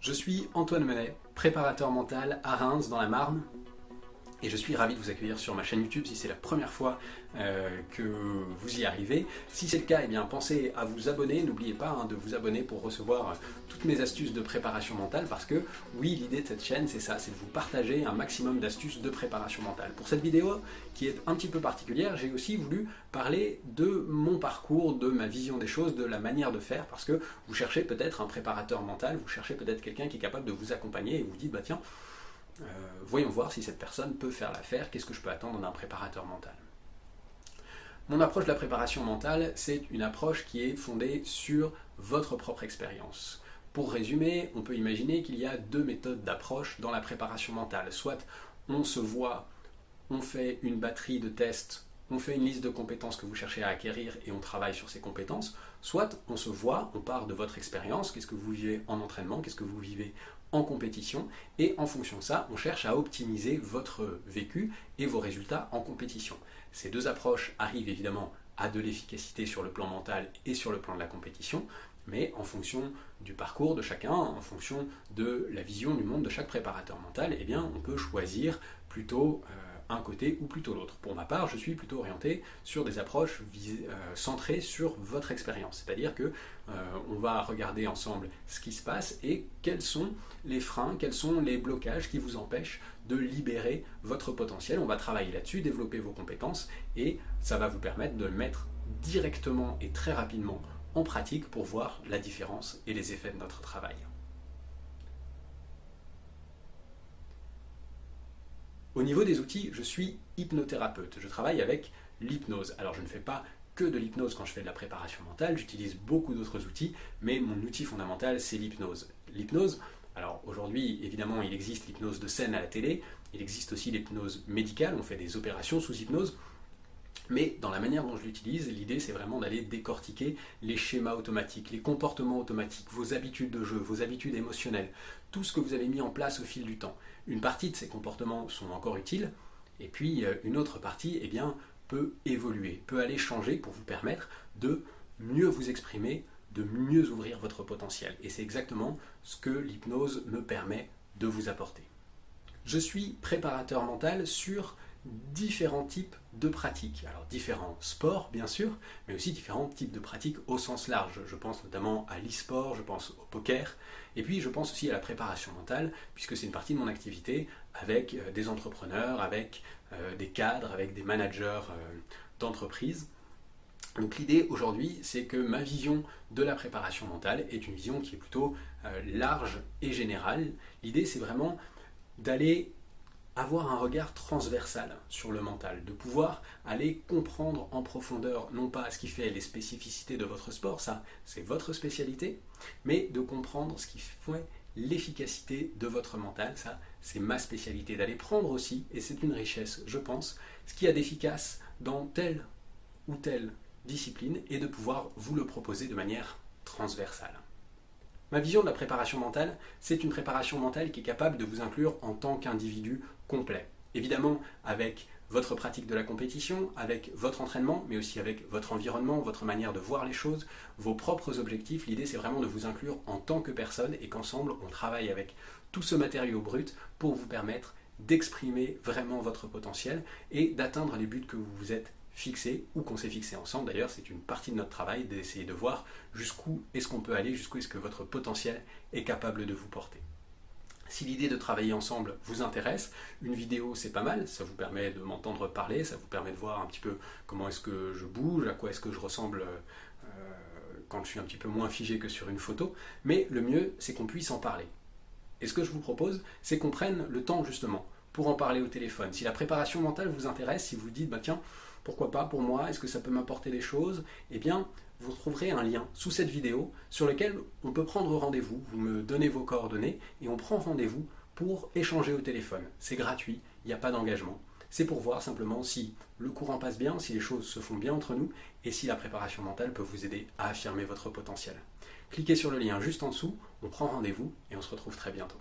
Je suis Antoine Menet, préparateur mental à Reims dans la Marne, et je suis ravi de vous accueillir sur ma chaîne YouTube si c'est la première fois que vous y arrivez. Si c'est le cas, eh bien, pensez à vous abonner, n'oubliez pas de vous abonner pour recevoir toutes mes astuces de préparation mentale, parce que oui, l'idée de cette chaîne c'est ça, c'est de vous partager un maximum d'astuces de préparation mentale. Pour cette vidéo qui est un petit peu particulière, j'ai aussi voulu parler de mon parcours, de ma vision des choses, de la manière de faire, parce que vous cherchez peut-être un préparateur mental, vous cherchez peut-être quelqu'un qui est capable de vous accompagner et vous dites, bah tiens, voyons voir si cette personne peut faire l'affaire, qu'est-ce que je peux attendre d'un préparateur mental. Mon approche de la préparation mentale, c'est une approche qui est fondée sur votre propre expérience. Pour résumer, on peut imaginer qu'il y a deux méthodes d'approche dans la préparation mentale. Soit on se voit, on fait une batterie de tests, on fait une liste de compétences que vous cherchez à acquérir et on travaille sur ces compétences. Soit on se voit, on part de votre expérience, qu'est-ce que vous vivez en entraînement, qu'est-ce que vous vivez en compétition, et en fonction de ça, on cherche à optimiser votre vécu et vos résultats en compétition. Ces deux approches arrivent évidemment à de l'efficacité sur le plan mental et sur le plan de la compétition, mais en fonction du parcours de chacun, en fonction de la vision du monde de chaque préparateur mental, eh bien, on peut choisir plutôt un côté ou plutôt l'autre. Pour ma part, je suis plutôt orienté sur des approches centrées sur votre expérience, c'est-à-dire que on va regarder ensemble ce qui se passe et quels sont les freins, quels sont les blocages qui vous empêchent de libérer votre potentiel. On va travailler là-dessus, développer vos compétences et ça va vous permettre de le mettre directement et très rapidement en pratique pour voir la différence et les effets de notre travail. Au niveau des outils, je suis hypnothérapeute. Je travaille avec l'hypnose. Alors je ne fais pas que de l'hypnose quand je fais de la préparation mentale, j'utilise beaucoup d'autres outils, mais mon outil fondamental c'est l'hypnose. L'hypnose, alors aujourd'hui évidemment il existe l'hypnose de scène à la télé, il existe aussi l'hypnose médicale, on fait des opérations sous hypnose, mais dans la manière dont je l'utilise, l'idée c'est vraiment d'aller décortiquer les schémas automatiques, les comportements automatiques, vos habitudes de jeu, vos habitudes émotionnelles, tout ce que vous avez mis en place au fil du temps. Une partie de ces comportements sont encore utiles, et puis une autre partie eh bien, peut évoluer, peut aller changer pour vous permettre de mieux vous exprimer, de mieux ouvrir votre potentiel. Et c'est exactement ce que l'hypnose me permet de vous apporter. Je suis préparateur mental sur différents types de pratiques. Alors différents sports bien sûr, mais aussi différents types de pratiques au sens large. Je pense notamment à l'e-sport, je pense au poker, et puis je pense aussi à la préparation mentale, puisque c'est une partie de mon activité avec des entrepreneurs, avec des cadres, avec des managers d'entreprise. Donc l'idée aujourd'hui, c'est que ma vision de la préparation mentale est une vision qui est plutôt large et générale. L'idée c'est vraiment d'aller avoir un regard transversal sur le mental, de pouvoir aller comprendre en profondeur, non pas ce qui fait les spécificités de votre sport, ça c'est votre spécialité, mais de comprendre ce qui fait l'efficacité de votre mental, ça c'est ma spécialité, d'aller prendre aussi, et c'est une richesse je pense, ce qu'il y a d'efficace dans telle ou telle discipline et de pouvoir vous le proposer de manière transversale. Ma vision de la préparation mentale, c'est une préparation mentale qui est capable de vous inclure en tant qu'individu complet. Évidemment, avec votre pratique de la compétition, avec votre entraînement, mais aussi avec votre environnement, votre manière de voir les choses, vos propres objectifs. L'idée, c'est vraiment de vous inclure en tant que personne et qu'ensemble, on travaille avec tout ce matériau brut pour vous permettre d'exprimer vraiment votre potentiel et d'atteindre les buts que vous vous êtes fixé ou qu'on s'est fixé ensemble. D'ailleurs, c'est une partie de notre travail d'essayer de voir jusqu'où est-ce qu'on peut aller, jusqu'où est-ce que votre potentiel est capable de vous porter. Si l'idée de travailler ensemble vous intéresse, une vidéo c'est pas mal, ça vous permet de m'entendre parler, ça vous permet de voir un petit peu comment est-ce que je bouge, à quoi est-ce que je ressemble quand je suis un petit peu moins figé que sur une photo, mais le mieux c'est qu'on puisse en parler. Et ce que je vous propose, c'est qu'on prenne le temps justement pour en parler au téléphone. Si la préparation mentale vous intéresse, si vous dites, bah tiens, pourquoi pas pour moi, est-ce que ça peut m'apporter des choses, eh bien, vous trouverez un lien sous cette vidéo sur lequel on peut prendre rendez-vous, vous me donnez vos coordonnées et on prend rendez-vous pour échanger au téléphone. C'est gratuit, il n'y a pas d'engagement. C'est pour voir simplement si le courant passe bien, si les choses se font bien entre nous et si la préparation mentale peut vous aider à affirmer votre potentiel. Cliquez sur le lien juste en dessous, on prend rendez-vous et on se retrouve très bientôt.